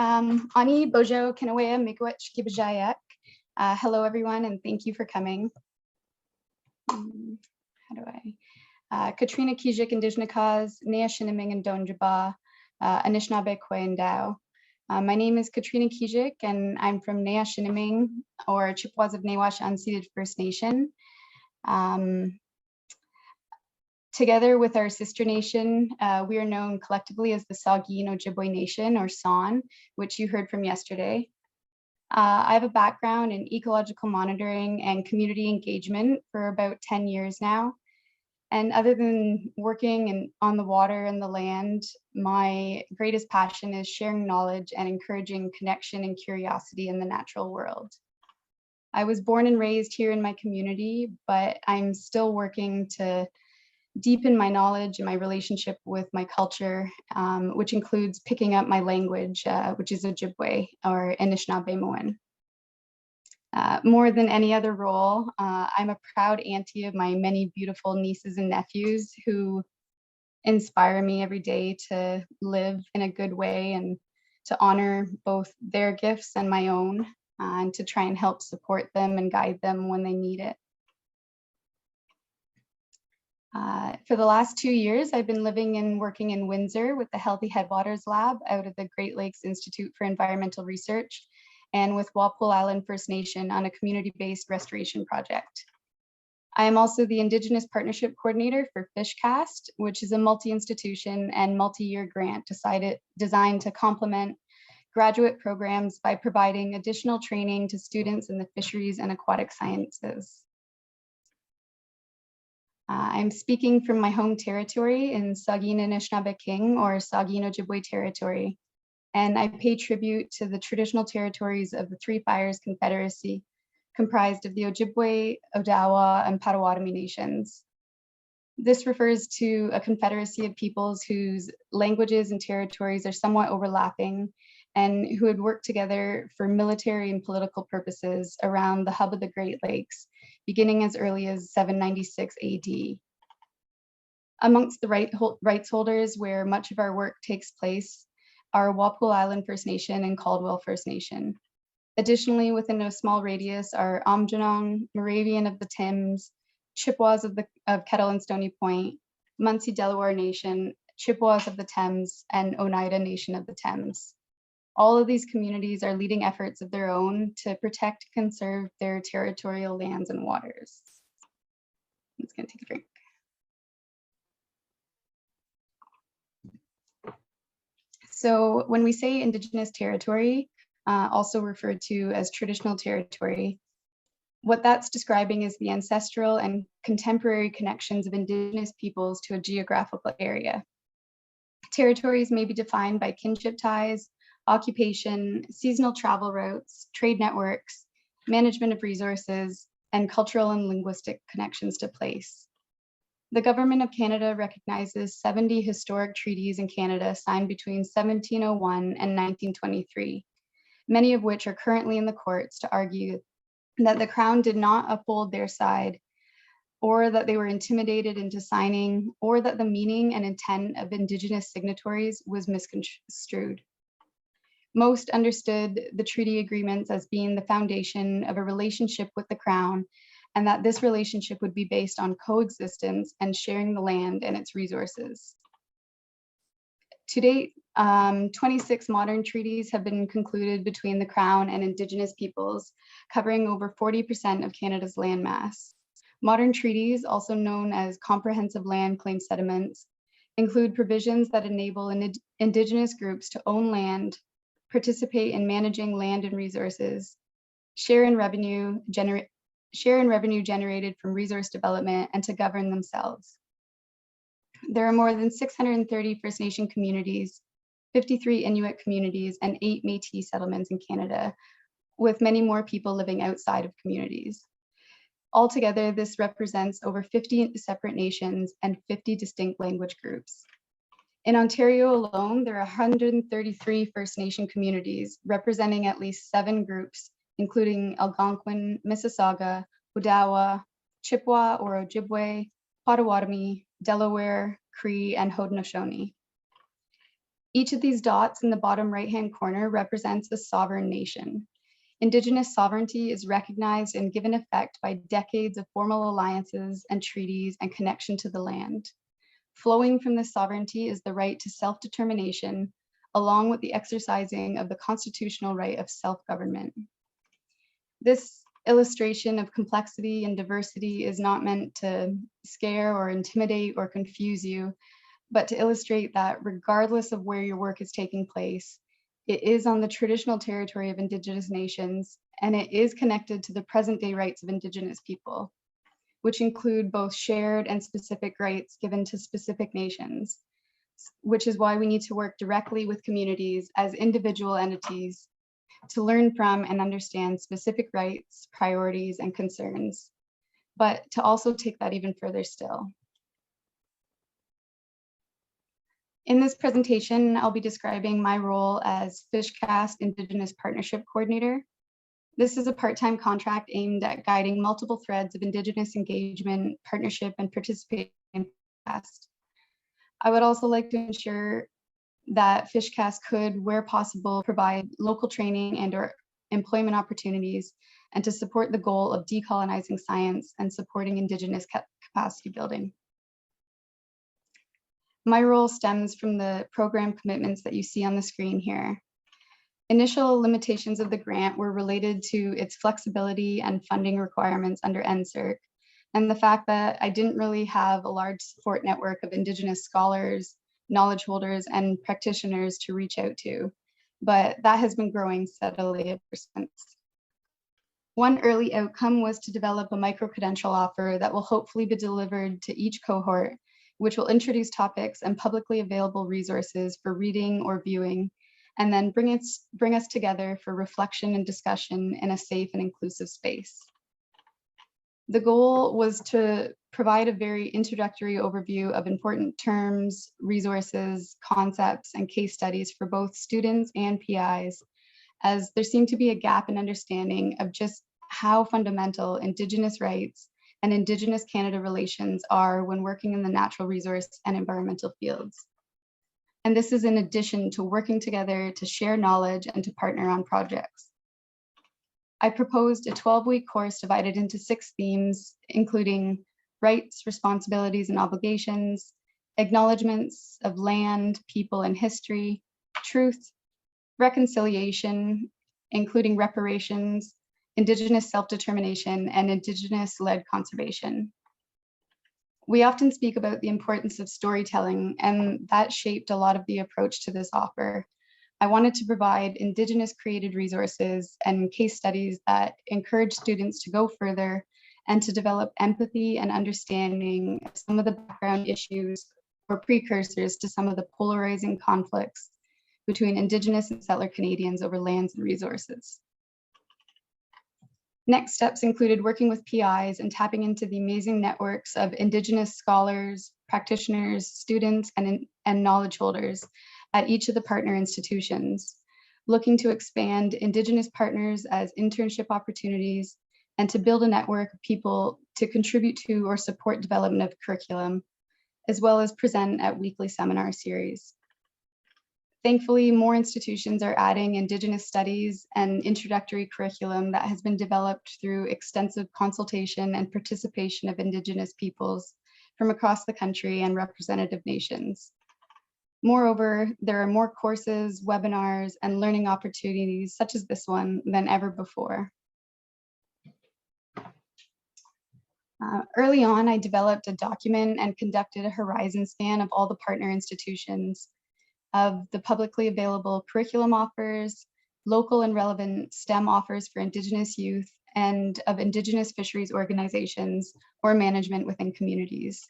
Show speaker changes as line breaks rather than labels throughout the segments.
Ani Bojo Kinawea Miigwech Kibajayak. Hello, everyone, and thank you for coming. Katrina, Keeshig, Indigenous, Nea Shiniming, and Donjaba, Anishinaabe, Kwe, and Dao. My name is Katrina Keeshig, and I'm from Nea Shiniming, or Chippewas of Nawash Unceded First Nation. Together with our sister nation, we are known collectively as the Saugeen Ojibwe Nation, or San, which you heard from yesterday. I have a background in ecological monitoring and community engagement for about 10 years now. And other than working on the water and the land, my greatest passion is sharing knowledge and encouraging connection and curiosity in the natural world. I was born and raised here in my community, but I'm still working to deepen my knowledge and my relationship with my culture, which includes picking up my language, which is Ojibwe or Anishinaabe. More than any other role, I'm a proud auntie of my many beautiful nieces and nephews who inspire me every day to live in a good way and to honor both their gifts and my own, and to try and help support them and guide them when they need it. For the last 2 years, I've been living and working in Windsor with the Healthy Headwaters Lab out of the Great Lakes Institute for Environmental Research and with Walpole Island First Nation on a community-based restoration project. I am also the Indigenous Partnership Coordinator for FishCAST, which is a multi-institution and multi-year grant designed to complement graduate programs by providing additional training to students in the fisheries and aquatic sciences. I'm speaking from my home territory in Saugeen Anishinaabe King, or Saugeen Ojibwe territory, and I pay tribute to the traditional territories of the Three Fires Confederacy, comprised of the Ojibwe, Odawa, and Potawatomi nations. This refers to a confederacy of peoples whose languages and territories are somewhat overlapping and who had worked together for military and political purposes around the hub of the Great Lakes, beginning as early as 796 AD. Amongst the rights holders where much of our work takes place are Walpole Island First Nation and Caldwell First Nation. Additionally, within a small radius are Aamjiwnaang, Moravian of the Thames, Chippewas of Kettle and Stony Point, Munsee Delaware Nation, Chippewas of the Thames, and Oneida Nation of the Thames. All of these communities are leading efforts of their own to protect and conserve their territorial lands and waters. I'm just going to take a drink. So when we say Indigenous territory, also referred to as traditional territory, what that's describing is the ancestral and contemporary connections of Indigenous peoples to a geographical area. Territories may be defined by kinship ties, occupation, seasonal travel routes, trade networks, management of resources, and cultural and linguistic connections to place. The Government of Canada recognizes 70 historic treaties in Canada signed between 1701 and 1923, many of which are currently in the courts to argue that the Crown did not uphold their side, or that they were intimidated into signing, or that the meaning and intent of Indigenous signatories was misconstrued. Most understood the treaty agreements as being the foundation of a relationship with the Crown, and that this relationship would be based on coexistence and sharing the land and its resources. To date, 26 modern treaties have been concluded between the Crown and Indigenous peoples, covering over 40% of Canada's landmass. Modern treaties, also known as comprehensive land claim settlements, include provisions that enable Indigenous groups to own land, participate in managing land and resources, share in revenue generated from resource development, and to govern themselves. There are more than 630 First Nation communities, 53 Inuit communities, and 8 Métis settlements in Canada, with many more people living outside of communities. Altogether, this represents over 50 separate nations and 50 distinct language groups. In Ontario alone, there are 133 First Nation communities representing at least 7 groups, including Algonquin, Mississauga, Odawa, Chippewa or Ojibwe, Potawatomi, Delaware, Cree, and Haudenosaunee. Each of these dots in the bottom right-hand corner represents a sovereign nation. Indigenous sovereignty is recognized and given effect by decades of formal alliances and treaties and connection to the land. Flowing from this sovereignty is the right to self-determination, along with the exercising of the constitutional right of self-government. This illustration of complexity and diversity is not meant to scare or intimidate or confuse you, but to illustrate that regardless of where your work is taking place, it is on the traditional territory of Indigenous nations, and it is connected to the present-day rights of Indigenous people, which include both shared and specific rights given to specific nations, which is why we need to work directly with communities as individual entities to learn from and understand specific rights, priorities, and concerns, but to also take that even further still. In this presentation, I'll be describing my role as FishCAST Indigenous Partnership Coordinator. This is a part-time contract aimed at guiding multiple threads of Indigenous engagement, partnership, and participation in FishCAST. I would also like to ensure that FishCAST could, where possible, provide local training and/or employment opportunities, and to support the goal of decolonizing science and supporting Indigenous capacity building. My role stems from the program commitments that you see on the screen here. Initial limitations of the grant were related to its flexibility and funding requirements under NSERC, and the fact that I didn't really have a large support network of Indigenous scholars, knowledge holders, and practitioners to reach out to, but that has been growing steadily ever since. One early outcome was to develop a micro-credential offer that will hopefully be delivered to each cohort, which will introduce topics and publicly available resources for reading or viewing, and then bring us together for reflection and discussion in a safe and inclusive space. The goal was to provide a very introductory overview of important terms, resources, concepts, and case studies for both students and PIs, as there seemed to be a gap in understanding of just how fundamental Indigenous rights and Indigenous Canada relations are when working in the natural resource and environmental fields. And this is in addition to working together to share knowledge and to partner on projects. I proposed a 12-week course divided into 6 themes, including rights, responsibilities, and obligations, acknowledgements of land, people, and history, truth, reconciliation, including reparations, Indigenous self-determination, and Indigenous-led conservation. We often speak about the importance of storytelling, and that shaped a lot of the approach to this offer. I wanted to provide Indigenous-created resources and case studies that encourage students to go further and to develop empathy and understanding of some of the background issues or precursors to some of the polarizing conflicts between Indigenous and settler Canadians over lands and resources. Next steps included working with PIs and tapping into the amazing networks of Indigenous scholars, practitioners, students, and knowledge holders at each of the partner institutions, looking to expand Indigenous partners as internship opportunities and to build a network of people to contribute to or support development of curriculum, as well as present at weekly seminar series. Thankfully, more institutions are adding Indigenous studies and introductory curriculum that has been developed through extensive consultation and participation of Indigenous peoples from across the country and representative nations. Moreover, there are more courses, webinars, and learning opportunities such as this one than ever before. Early on, I developed a document and conducted a horizon scan of all the partner institutions, of the publicly available curriculum offers, local and relevant STEM offers for Indigenous youth, and of Indigenous fisheries organizations or management within communities.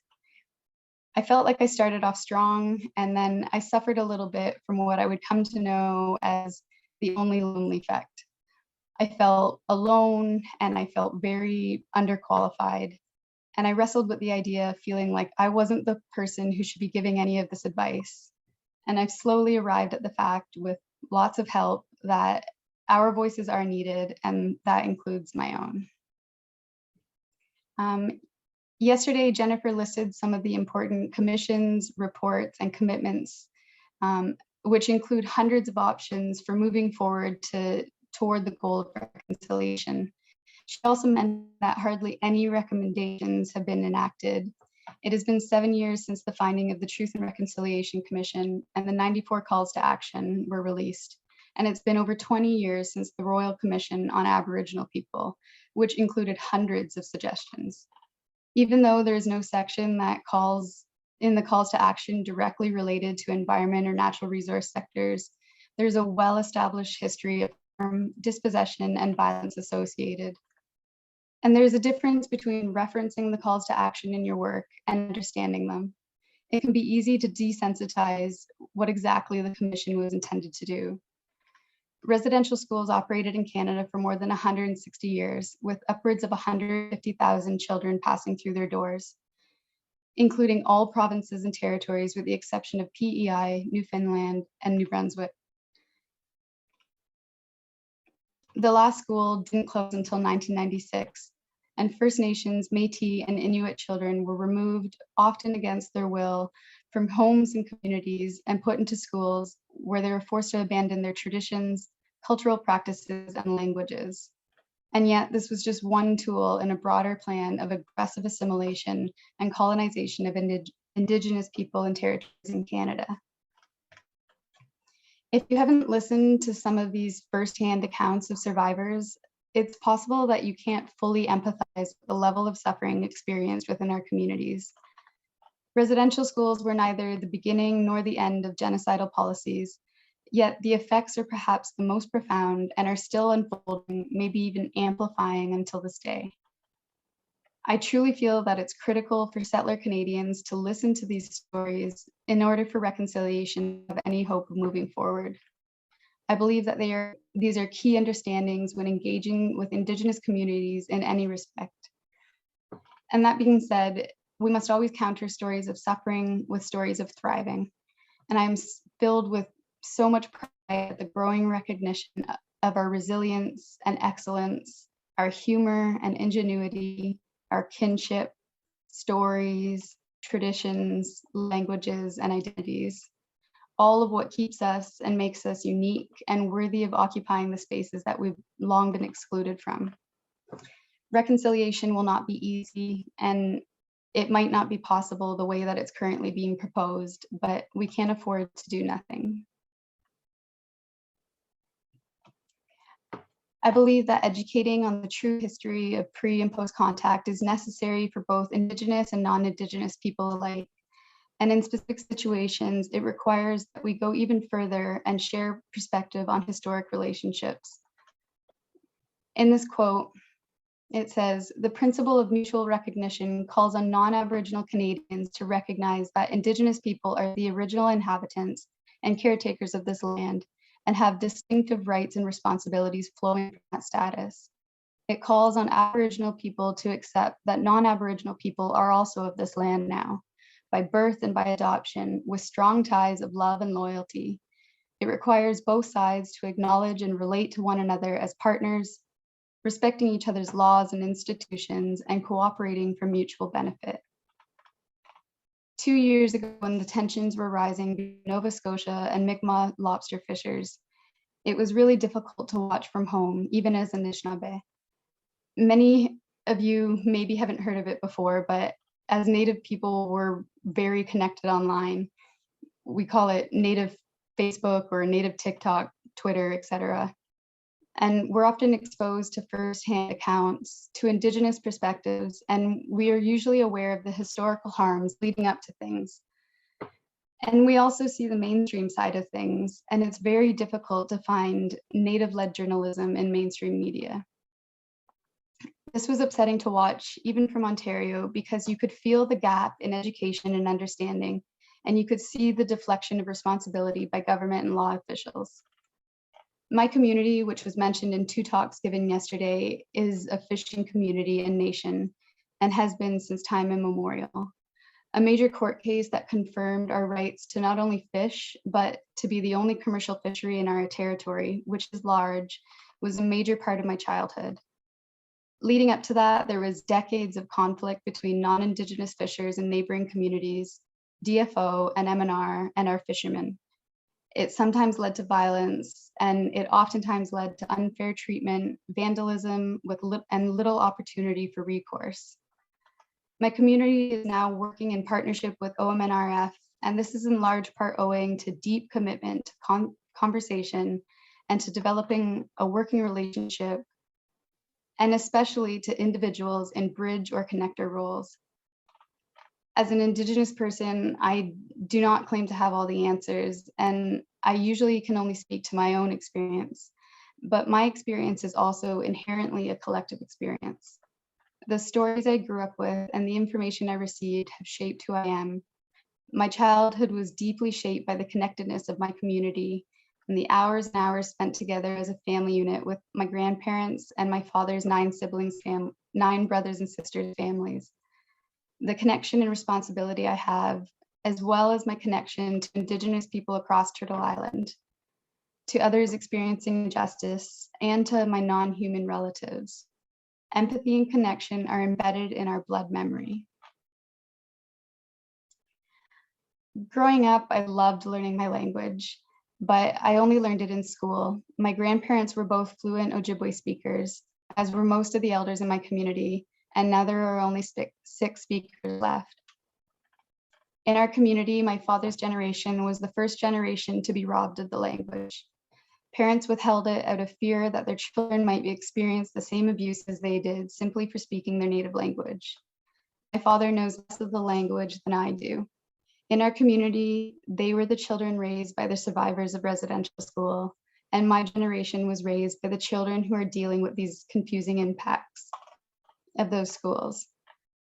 I felt like I started off strong, and then I suffered a little bit from what I would come to know as the only lonely effect. I felt alone and I felt very underqualified. And I wrestled with the idea of feeling like I wasn't the person who should be giving any of this advice. And I've slowly arrived at the fact, with lots of help, that our voices are needed, and that includes my own. Yesterday, Jennifer listed some of the important commissions, reports, and commitments which include hundreds of options for moving forward toward the goal of reconciliation. She also mentioned that hardly any recommendations have been enacted. It has been 7 years since the finding of the Truth and Reconciliation Commission, and the 94 calls to action were released. And it's been over 20 years since the Royal Commission on Aboriginal People, which included hundreds of suggestions. Even though there is no section that calls in the calls to action directly related to environment or natural resource sectors, there's a well-established history of dispossession and violence associated. And there's a difference between referencing the calls to action in your work and understanding them. It can be easy to desensitize what exactly the commission was intended to do. Residential schools operated in Canada for more than 160 years, with upwards of 150,000 children passing through their doors, including all provinces and territories with the exception of PEI, Newfoundland, and New Brunswick. The last school didn't close until 1996, and First Nations, Métis, and Inuit children were removed, often against their will, from homes and communities and put into schools where they were forced to abandon their traditions, cultural practices, and languages. And yet this was just one tool in a broader plan of aggressive assimilation and colonization of Indigenous people and territories in Canada. If you haven't listened to some of these firsthand accounts of survivors, it's possible that you can't fully empathize with the level of suffering experienced within our communities. Residential schools were neither the beginning nor the end of genocidal policies, yet the effects are perhaps the most profound and are still unfolding, maybe even amplifying until this day. I truly feel that it's critical for settler Canadians to listen to these stories in order for reconciliation of any hope of moving forward. I believe that these are key understandings when engaging with Indigenous communities in any respect. And that being said, we must always counter stories of suffering with stories of thriving. And I'm filled with so much pride at the growing recognition of our resilience and excellence, our humor and ingenuity, our kinship, stories, traditions, languages, and identities, all of what keeps us and makes us unique and worthy of occupying the spaces that we've long been excluded from. Reconciliation will not be easy, and it might not be possible the way that it's currently being proposed, but we can't afford to do nothing. I believe that educating on the true history of pre and post contact is necessary for both Indigenous and non-Indigenous people alike. And in specific situations, it requires that we go even further and share perspective on historic relationships. In this quote, it says, "The principle of mutual recognition calls on non-Aboriginal Canadians to recognize that Indigenous people are the original inhabitants and caretakers of this land and have distinctive rights and responsibilities flowing from that status. It calls on Aboriginal people to accept that non-Aboriginal people are also of this land now, by birth and by adoption, with strong ties of love and loyalty. It requires both sides to acknowledge and relate to one another as partners, respecting each other's laws and institutions, and cooperating for mutual benefit." 2 years ago, when the tensions were rising between Nova Scotia and Mi'kmaq lobster fishers, it was really difficult to watch from home, even as Anishinaabe. Many of you maybe haven't heard of it before, but as Native people, we're very connected online. We call it Native Facebook or Native TikTok, Twitter, etc. And we're often exposed to firsthand accounts, to Indigenous perspectives, and we are usually aware of the historical harms leading up to things. And we also see the mainstream side of things, and it's very difficult to find Native-led journalism in mainstream media. This was upsetting to watch, even from Ontario, because you could feel the gap in education and understanding, and you could see the deflection of responsibility by government and law officials. My community, which was mentioned in 2 talks given yesterday, is a fishing community and nation and has been since time immemorial. A major court case that confirmed our rights to not only fish, but to be the only commercial fishery in our territory, which is large, was a major part of my childhood. Leading up to that, there was decades of conflict between non-Indigenous fishers and neighboring communities, DFO and MNR, and our fishermen. It sometimes led to violence, and it oftentimes led to unfair treatment, vandalism, and little opportunity for recourse. My community is now working in partnership with OMNRF, and this is in large part owing to deep commitment to conversation and to developing a working relationship, and especially to individuals in bridge or connector roles. As an Indigenous person, I do not claim to have all the answers, and I usually can only speak to my own experience, but my experience is also inherently a collective experience. The stories I grew up with and the information I received have shaped who I am. My childhood was deeply shaped by the connectedness of my community and the hours and hours spent together as a family unit with my grandparents and my father's 9 brothers and sisters families. The connection and responsibility I have, as well as my connection to Indigenous people across Turtle Island, to others experiencing injustice, and to my non-human relatives. Empathy and connection are embedded in our blood memory. Growing up, I loved learning my language, but I only learned it in school. My grandparents were both fluent Ojibwe speakers, as were most of the elders in my community, and now there are only 6 speakers left. In our community, my father's generation was the first generation to be robbed of the language. Parents withheld it out of fear that their children might experience the same abuse as they did simply for speaking their native language. My father knows less of the language than I do. In our community, they were the children raised by the survivors of residential school, and my generation was raised by the children who are dealing with these confusing impacts of those schools.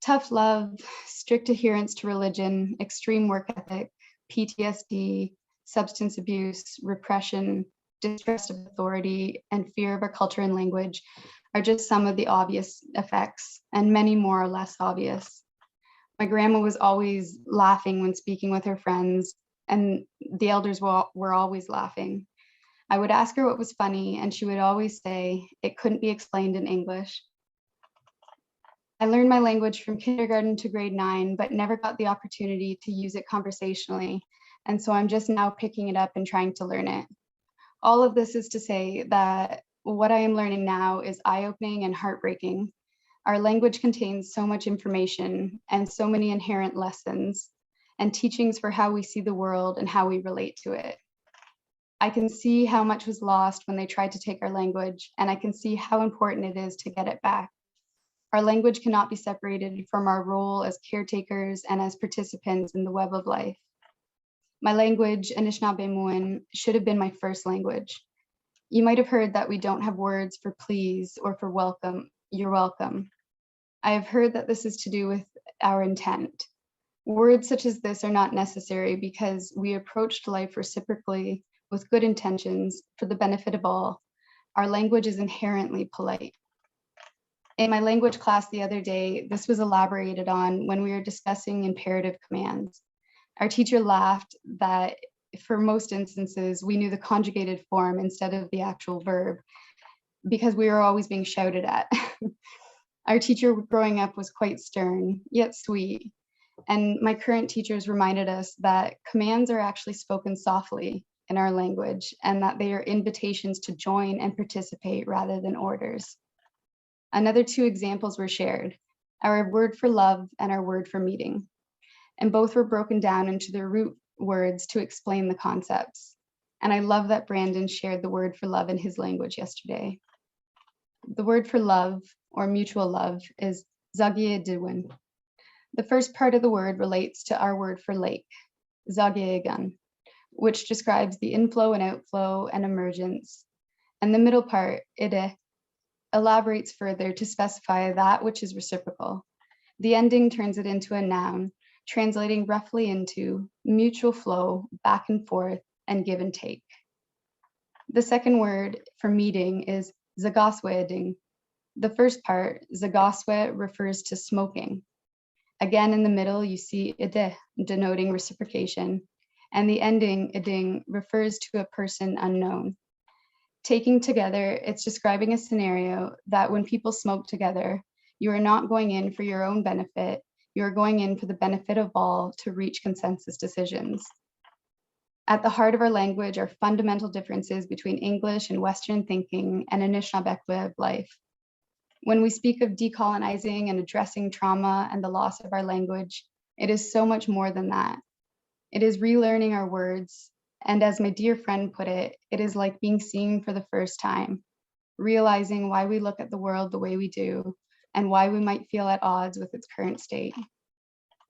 Tough love, strict adherence to religion, extreme work ethic, PTSD, substance abuse, repression, distrust of authority, and fear of our culture and language are just some of the obvious effects, and many more are less obvious. My grandma was always laughing when speaking with her friends, and the elders were always laughing. I would ask her what was funny, and she would always say, it couldn't be explained in English. I learned my language from kindergarten to grade 9, but never got the opportunity to use it conversationally, and so I'm just now picking it up and trying to learn it. All of this is to say that what I am learning now is eye-opening and heartbreaking. Our language contains so much information and so many inherent lessons and teachings for how we see the world and how we relate to it. I can see how much was lost when they tried to take our language, and I can see how important it is to get it back. Our language cannot be separated from our role as caretakers and as participants in the web of life. My language, Anishinaabemowin, should have been my first language. You might have heard that we don't have words for please or for welcome. You're welcome. I have heard that this is to do with our intent. Words such as this are not necessary because we approached life reciprocally with good intentions for the benefit of all. Our language is inherently polite. In my language class the other day, this was elaborated on when we were discussing imperative commands. Our teacher laughed that for most instances, we knew the conjugated form instead of the actual verb because we were always being shouted at. Our teacher growing up was quite stern, yet sweet. And my current teachers reminded us that commands are actually spoken softly in our language and that they are invitations to join and participate rather than orders. Another 2 examples were shared, our word for love and our word for meeting. And both were broken down into their root words to explain the concepts. And I love that Brandon shared the word for love in his language yesterday. The word for love or mutual love is Zagiedigwin. The first part of the word relates to our word for lake, Zagiegan, which describes the inflow and outflow and emergence. And the middle part, Ide, elaborates further to specify that which is reciprocal. The ending turns it into a noun, translating roughly into mutual flow, back and forth, and give and take. The second word for meeting is Zagasweeding. The first part, Zagaswe, refers to smoking. Again, in the middle, you see Ide, denoting reciprocation, and the ending, Iding, refers to a person unknown. Taking together, it's describing a scenario that when people smoke together, you are not going in for your own benefit, you are going in for the benefit of all to reach consensus decisions. At the heart of our language are fundamental differences between English and Western thinking and Anishinaabe way of life. When we speak of decolonizing and addressing trauma and the loss of our language, it is so much more than that. It is relearning our words, and as my dear friend put it, it is like being seen for the first time, realizing why we look at the world the way we do, and why we might feel at odds with its current state.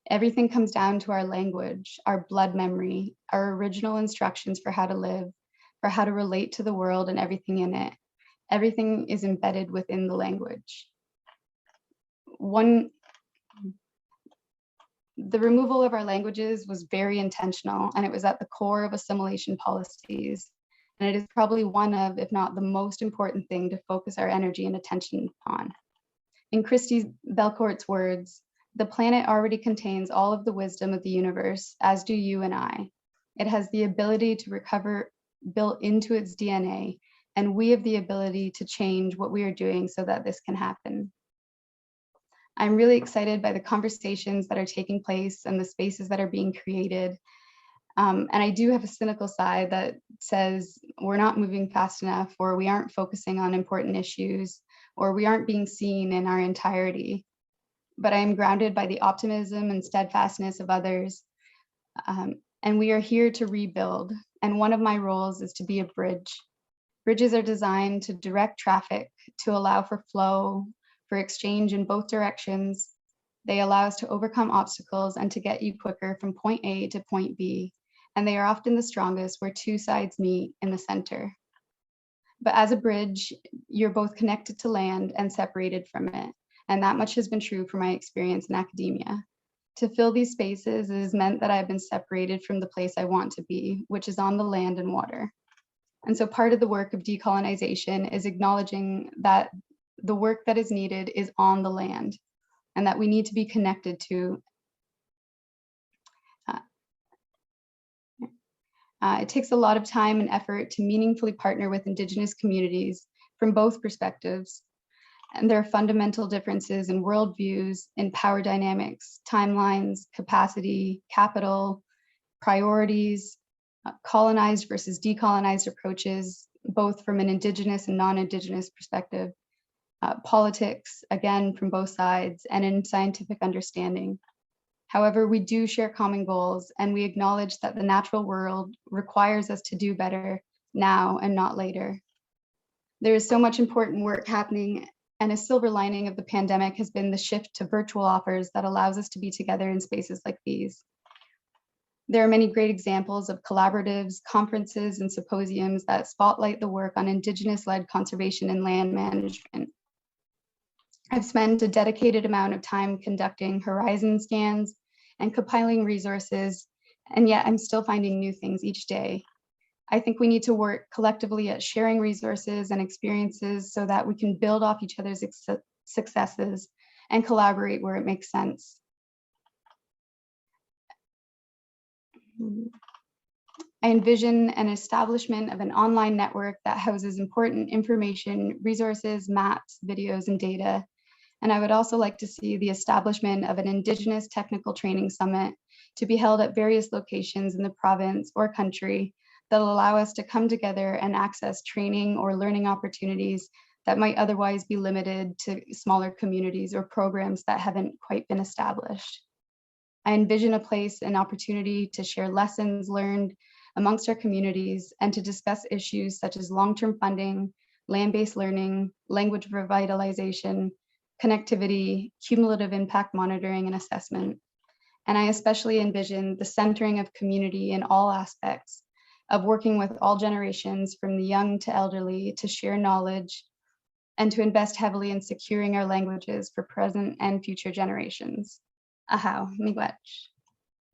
Everything comes down to our language, our blood memory, our original instructions for how to live, for how to relate to the world and everything in it. Everything is embedded within the language. The removal of our languages was very intentional, and it was at the core of assimilation policies. And it is probably one of, if not the most important thing to focus our energy and attention on. In Christy Belcourt's words, "The planet already contains all of the wisdom of the universe, as do you and I. It has the ability to recover built into its DNA, and we have the ability to change what we are doing so that this can happen." I'm really excited by the conversations that are taking place and the spaces that are being created. And I do have a cynical side that says we're not moving fast enough, or we aren't focusing on important issues, or we aren't being seen in our entirety. But I am grounded by the optimism and steadfastness of others. And we are here to rebuild. And one of my roles is to be a bridge. Bridges are designed to direct traffic, to allow for flow, for exchange in both directions. They allow us to overcome obstacles and to get you quicker from point A to point B. And they are often the strongest where two sides meet in the center. But as a bridge, you're both connected to land and separated from it. And that much has been true for my experience in academia. To fill these spaces has meant that I've been separated from the place I want to be, which is on the land and water. And so part of the work of decolonization is acknowledging that the work that is needed is on the land, and that we need to be connected to. It takes a lot of time and effort to meaningfully partner with Indigenous communities from both perspectives. And there are fundamental differences in worldviews, in power dynamics, timelines, capacity, capital, priorities, colonized versus decolonized approaches, both from an Indigenous and non-Indigenous perspective, politics, again, from both sides, and in scientific understanding. However, we do share common goals, and we acknowledge that the natural world requires us to do better now and not later. There is so much important work happening, and a silver lining of the pandemic has been the shift to virtual offers that allows us to be together in spaces like these. There are many great examples of collaboratives, conferences, and symposiums that spotlight the work on Indigenous-led conservation and land management. I've spent a dedicated amount of time conducting horizon scans and compiling resources, and yet I'm still finding new things each day. I think we need to work collectively at sharing resources and experiences so that we can build off each other's successes and collaborate where it makes sense. I envision an establishment of an online network that houses important information, resources, maps, videos, and data. And I would also like to see the establishment of an Indigenous Technical Training Summit to be held at various locations in the province or country that will allow us to come together and access training or learning opportunities that might otherwise be limited to smaller communities or programs that haven't quite been established. I envision a place and opportunity to share lessons learned amongst our communities and to discuss issues such as long-term funding, land-based learning, language revitalization, connectivity, cumulative impact monitoring and assessment. And I especially envision the centering of community in all aspects, of working with all generations from the young to elderly to share knowledge and to invest heavily in securing our languages for present and future generations. Ahaw, miigwech.